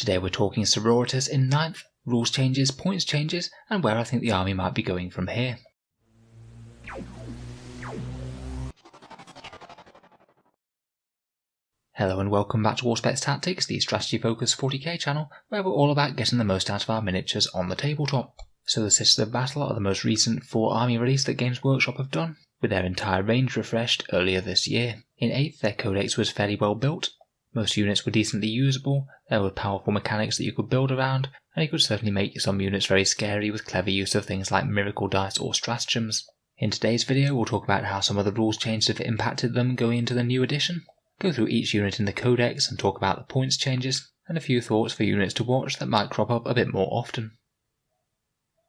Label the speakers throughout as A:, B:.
A: Today we're talking Sororitas in 9th, rules changes, points changes, and where I think the army might be going from here. Hello and welcome back to Auspex Tactics, the strategy focused 40k channel, where we're all about getting the most out of our miniatures on the tabletop. So the Sisters of Battle are the most recent 4 army release that Games Workshop have done, with their entire range refreshed earlier this year. In 8th, their codex was fairly well built. Most units were decently usable, there were powerful mechanics that you could build around, and you could certainly make some units very scary with clever use of things like miracle dice or stratagems. In today's video we'll talk about how some of the rules changes have impacted them going into the new edition, go through each unit in the codex and talk about the points changes, and a few thoughts for units to watch that might crop up a bit more often.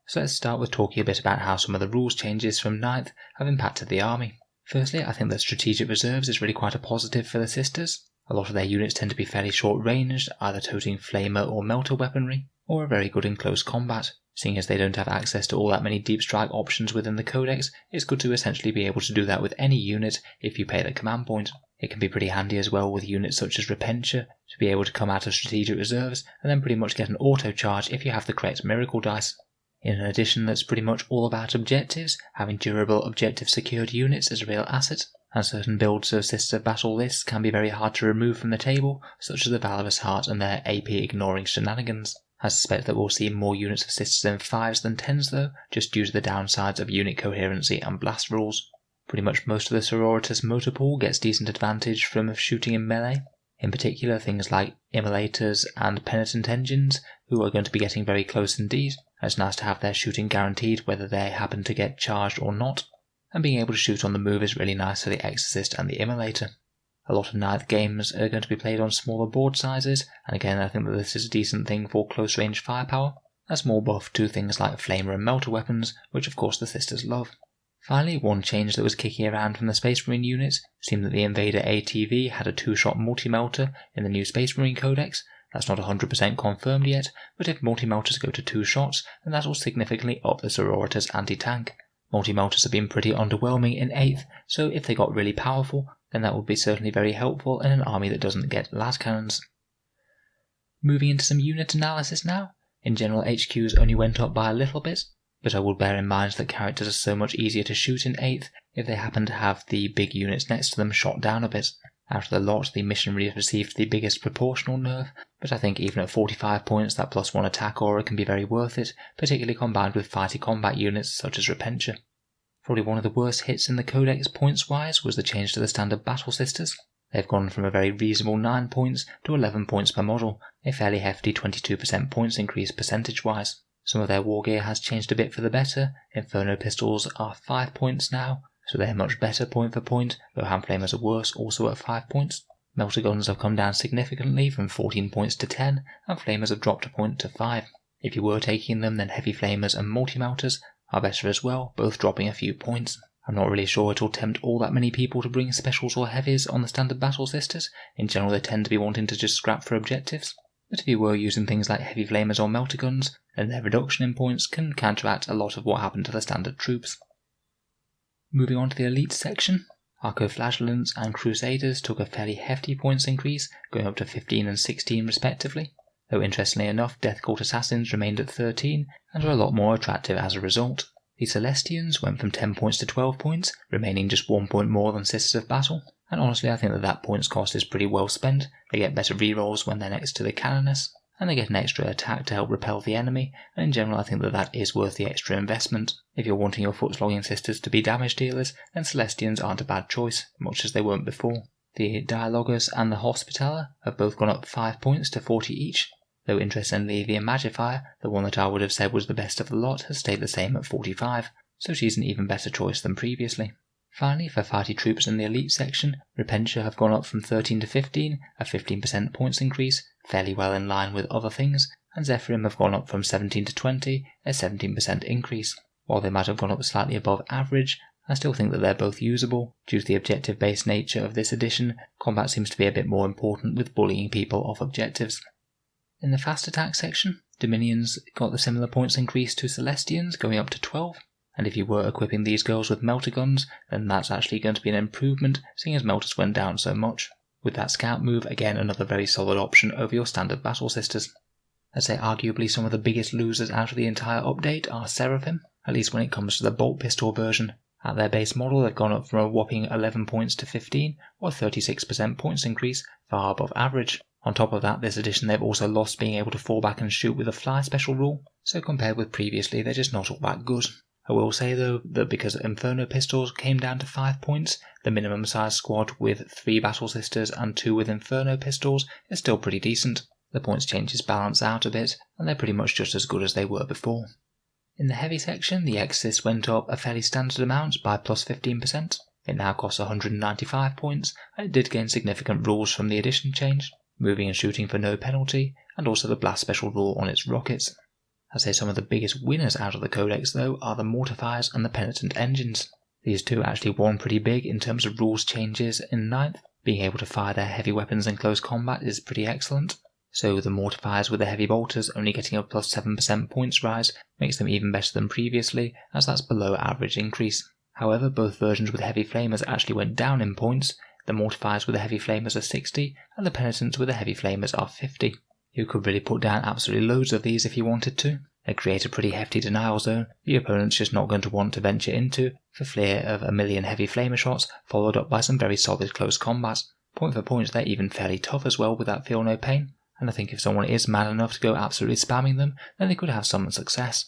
A: So let's start with talking a bit about how some of the rules changes from 9th have impacted the army. Firstly, I think that strategic reserves is really quite a positive for the Sisters. A lot of their units tend to be fairly short ranged, either toting flamer or melta weaponry, or are very good in close combat. Seeing as they don't have access to all that many deep strike options within the codex, it's good to essentially be able to do that with any unit if you pay the command point. It can be pretty handy as well with units such as Repentia to be able to come out of strategic reserves and then pretty much get an auto charge if you have the correct miracle dice. In an edition that's pretty much all about objectives, having durable objective secured units is a real asset, and certain builds of Sisters of Battle lists can be very hard to remove from the table, such as the Valorous Heart and their AP ignoring shenanigans. I suspect that we'll see more units of Sisters in 5s than 10s though, just due to the downsides of unit coherency and blast rules. Pretty much most of the Sororitas motor pool gets decent advantage from shooting in melee. In particular, things like immolators and penitent engines, who are going to be getting very close indeed. It's nice to have their shooting guaranteed whether they happen to get charged or not, and being able to shoot on the move is really nice for the exorcist and the immolator. A lot of 9th games are going to be played on smaller board sizes, and again I think that this is a decent thing for close range firepower, a small buff to things like flamer and melta weapons, which of course the Sisters love. Finally, one change that was kicking around from the Space Marine units seemed that the Invader ATV had a 2-shot multi-melta in the new Space Marine Codex. That's not 100% confirmed yet, but if multi-meltas go to 2 shots, then that will significantly up the Sororitas anti-tank. Multi-meltas have been pretty underwhelming in 8th, so if they got really powerful, then that would be certainly very helpful in an army that doesn't get las cannons. Moving into some unit analysis now. In general, HQs only went up by a little bit, but I will bear in mind that characters are so much easier to shoot in 8th if they happen to have the big units next to them shot down a bit. Out of the lot, the missionaries received the biggest proportional nerf, but I think even at 45 points that +1 attack aura can be very worth it, particularly combined with fighty combat units such as Repentia. Probably one of the worst hits in the codex points-wise was the change to the standard Battle Sisters. They've gone from a very reasonable 9 points to 11 points per model, a fairly hefty 22% points increase percentage-wise. Some of their war gear has changed a bit for the better. Inferno pistols are 5 points now, so they're much better point for point, though hand flamers are worse, also at 5 points. Melta guns have come down significantly from 14 points to 10, and flamers have dropped a point to 5. If you were taking them, then heavy flamers and multi-melters are better as well, both dropping a few points. I'm not really sure it'll tempt all that many people to bring specials or heavies on the standard Battle Sisters. In general they tend to be wanting to just scrap for objectives. But if you were using things like heavy flamers or melta guns, then their reduction in points can counteract a lot of what happened to the standard troops. Moving on to the elite section, Arcoflagellants and Crusaders took a fairly hefty points increase, going up to 15 and 16 respectively, though interestingly enough Death Cult Assassins remained at 13 and are a lot more attractive as a result. The Celestians went from 10 points to 12 points, remaining just 1 point more than Sisters of Battle, and honestly I think that points cost is pretty well spent. They get better rerolls when they're next to the Canoness, and they get an extra attack to help repel the enemy, and in general I think that is worth the extra investment. If you're wanting your foot-slogging Sisters to be damage dealers, then Celestians aren't a bad choice, much as they weren't before. The Dialogus and the Hospitaller have both gone up 5 points to 40 each, though interestingly the Imagifier, the one that I would have said was the best of the lot, has stayed the same at 45, so she's an even better choice than previously. Finally, for fighty troops in the elite section, Repentia have gone up from 13 to 15, a 15% points increase, fairly well in line with other things, and Zephyrim have gone up from 17 to 20, a 17% increase. While they might have gone up slightly above average, I still think that they're both usable. Due to the objective-based nature of this edition, combat seems to be a bit more important with bullying people off objectives. In the fast attack section, Dominions got the similar points increase to Celestians, going up to 12, and if you were equipping these girls with melta guns, then that's actually going to be an improvement, seeing as meltas went down so much. With that scout move, again another very solid option over your standard battle sisters. I'd say arguably some of the biggest losers out of the entire update are Seraphim, at least when it comes to the bolt pistol version. At their base model, they've gone up from a whopping 11 points to 15, or a 36% points increase, far above average. On top of that, this edition they've also lost being able to fall back and shoot with a fly special rule, so compared with previously they're just not all that good. I will say though that because Inferno pistols came down to 5 points, the minimum size squad with 3 battle sisters and 2 with Inferno pistols is still pretty decent. The points changes balance out a bit, and they're pretty much just as good as they were before. In the heavy section, the Exorcist went up a fairly standard amount by plus 15%. It now costs 195 points, and it did gain significant rules from the edition change, moving and shooting for no penalty, and also the blast special rule on its rockets. I'd say some of the biggest winners out of the codex though are the Mortifiers and the Penitent engines. These two actually won pretty big in terms of rules changes in 9th. Being able to fire their heavy weapons in close combat is pretty excellent. So the Mortifiers with the heavy bolters only getting a plus 7% points rise makes them even better than previously, as that's below average increase. However, both versions with heavy flamers actually went down in points. The Mortifiers with the heavy flamers are 60, and the Penitents with the heavy flamers are 50. You could really put down absolutely loads of these if you wanted to. They create a pretty hefty denial zone the opponent's just not going to want to venture into, for fear of a million heavy flamer shots followed up by some very solid close combat. Point for point, they're even fairly tough as well with that feel no pain, and I think if someone is mad enough to go absolutely spamming them, then they could have some success.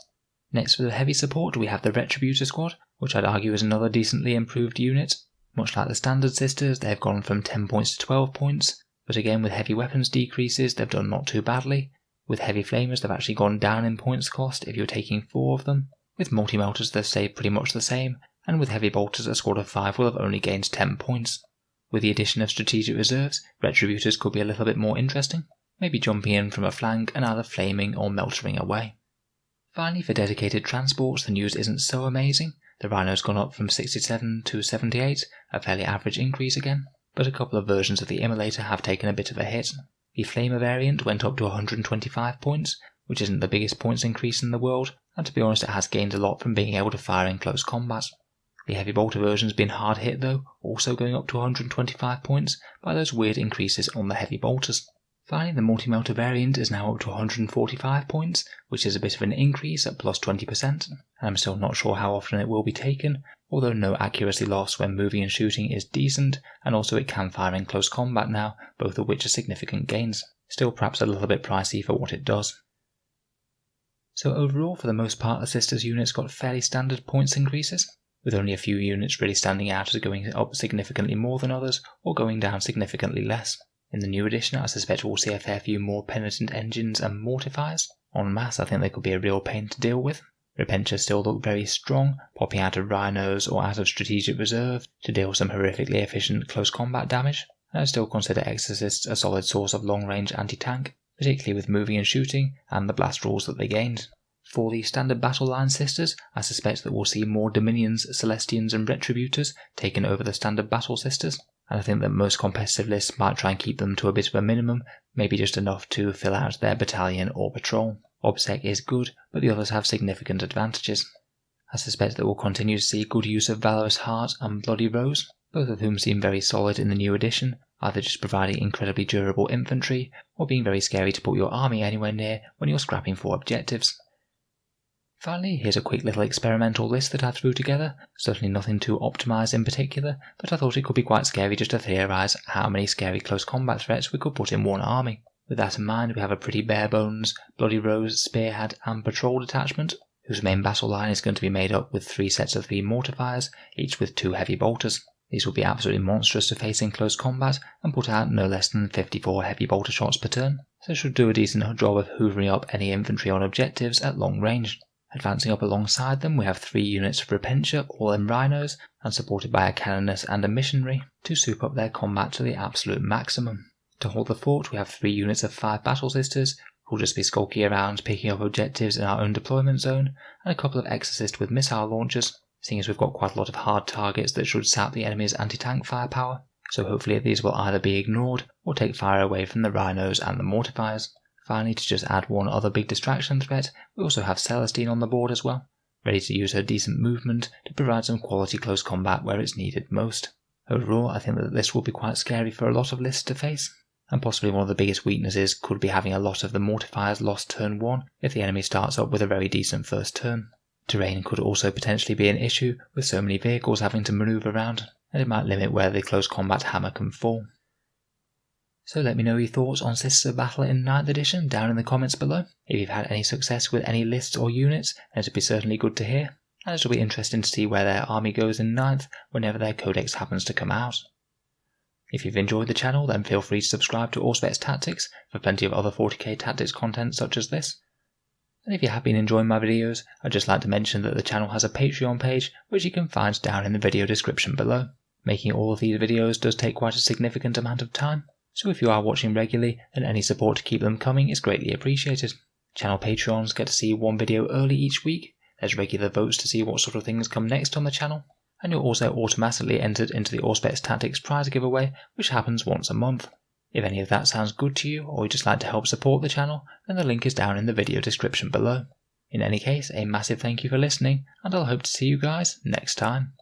A: Next for the heavy support we have the Retributor squad, which I'd argue is another decently improved unit. Much like the standard sisters, they've gone from 10 points to 12 points, but again with heavy weapons decreases they've done not too badly. With heavy flamers they've actually gone down in points cost if you're taking 4 of them. With multi-melters they've stayed pretty much the same, and with heavy bolters a squad of 5 will have only gained 10 points. With the addition of strategic reserves, Retributors could be a little bit more interesting, maybe jumping in from a flank and either flaming or meltering away. Finally, for dedicated transports the news isn't so amazing. The Rhino's gone up from 67 to 78, a fairly average increase again, but a couple of versions of the Immolator have taken a bit of a hit. The Flamer variant went up to 125 points, which isn't the biggest points increase in the world, and to be honest it has gained a lot from being able to fire in close combat. The Heavy Bolter version's been hard hit though, also going up to 125 points by those weird increases on the Heavy Bolters. Finally, the Multi-Melter variant is now up to 145 points, which is a bit of an increase at plus 20%, and I'm still not sure how often it will be taken, although no accuracy loss when moving and shooting is decent, and also it can fire in close combat now, both of which are significant gains. Still perhaps a little bit pricey for what it does. So overall, for the most part, the Sisters units got fairly standard points increases, with only a few units really standing out as going up significantly more than others, or going down significantly less. In the new edition, I suspect we'll see a fair few more Penitent engines and Mortifiers. En masse, I think they could be a real pain to deal with. Repentures still look very strong, popping out of Rhinos or out of Strategic Reserve to deal some horrifically efficient close combat damage, and I still consider Exorcists a solid source of long-range anti-tank, particularly with moving and shooting and the blast rules that they gained. For the standard battle line sisters, I suspect that we'll see more Dominions, Celestians and Retributors taking over the standard battle sisters, and I think that most competitive lists might try and keep them to a bit of a minimum, maybe just enough to fill out their battalion or patrol. Obsec is good, but the others have significant advantages. I suspect that we'll continue to see good use of Valorous Heart and Bloody Rose, both of whom seem very solid in the new edition, either just providing incredibly durable infantry, or being very scary to put your army anywhere near when you're scrapping for objectives. Finally, here's a quick little experimental list that I threw together, certainly nothing too optimised in particular, but I thought it could be quite scary just to theorise how many scary close combat threats we could put in one army. With that in mind, we have a pretty bare bones Bloody Rose, Spearhead and Patrol detachment, whose main battle line is going to be made up with 3 sets of 3 Mortifiers, each with 2 heavy bolters. These will be absolutely monstrous to face in close combat and put out no less than 54 heavy bolter shots per turn, so should do a decent job of hoovering up any infantry on objectives at long range. Advancing up alongside them, we have 3 units of Repentia, all in Rhinos, and supported by a Canoness and a Missionary, to soup up their combat to the absolute maximum. To hold the fort, we have 3 units of 5 Battle Sisters, who will just be skulking around picking up objectives in our own deployment zone, and a couple of Exorcists with missile launchers, seeing as we've got quite a lot of hard targets that should sap the enemy's anti-tank firepower, so hopefully these will either be ignored or take fire away from the Rhinos and the Mortifiers. Finally, to just add one other big distraction threat, we also have Celestine on the board as well, ready to use her decent movement to provide some quality close combat where it's needed most. Overall, I think that this will be quite scary for a lot of lists to face, and possibly one of the biggest weaknesses could be having a lot of the mortifiers lost turn 1 if the enemy starts up with a very decent first turn. Terrain could also potentially be an issue with so many vehicles having to manoeuvre around, and it might limit where the close combat hammer can fall. So let me know your thoughts on Sisters of Battle in 9th edition down in the comments below. If you've had any success with any lists or units, then it'd be certainly good to hear, and it'll be interesting to see where their army goes in 9th whenever their codex happens to come out. If you've enjoyed the channel, then feel free to subscribe to Auspex Tactics for plenty of other 40k Tactics content such as this. And if you have been enjoying my videos, I'd just like to mention that the channel has a Patreon page which you can find down in the video description below. Making all of these videos does take quite a significant amount of time, so if you are watching regularly, then any support to keep them coming is greatly appreciated. Channel Patreons get to see one video early each week, there's regular votes to see what sort of things come next on the channel, and you're also automatically entered into the Auspex Tactics prize giveaway, which happens once a month. If any of that sounds good to you, or you'd just like to help support the channel, then the link is down in the video description below. In any case, a massive thank you for listening, and I'll hope to see you guys next time.